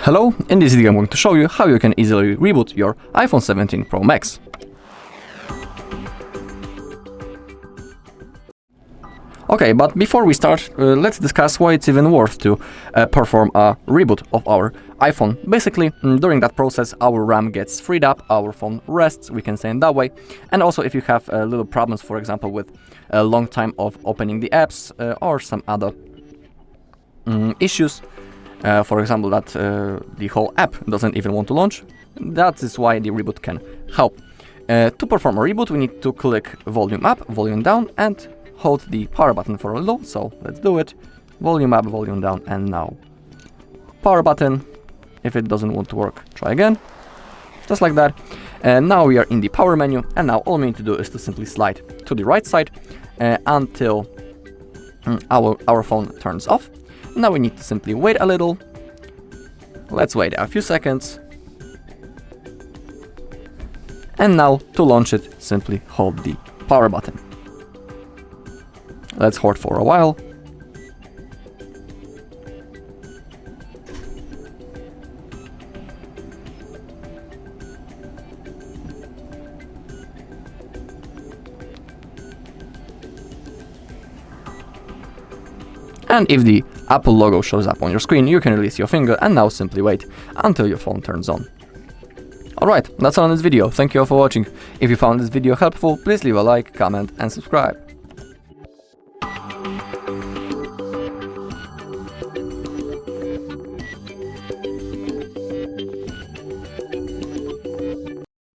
Hello, in this video I'm going to show you how you can easily reboot your iPhone 17 Pro Max. Okay, but before we start, let's discuss why it's even worth to perform a reboot of our iPhone. Basically, during that process, our RAM gets freed up, our phone rests, we can say in that way. And also, if you have little problems, for example, with a long time of opening the apps or some other issues, for example, that the whole app doesn't even want to launch, that is why the reboot can help. To perform a reboot, we need to click volume up, volume down, and hold the power button for a little. So let's do it. Volume up, volume down, and now power button. If it doesn't want to work, try again. Just like that. And now we are in the power menu, and now all we need to do is to simply slide to the right side until our phone turns off. Now we need to simply wait a little. Let's wait a few seconds. And now to launch it, simply hold the power button. Let's hold for a while. And if the Apple logo shows up on your screen, you can release your finger and now simply wait until your phone turns on. Alright, that's all in this video. Thank you all for watching. If you found this video helpful, please leave a like, comment and subscribe.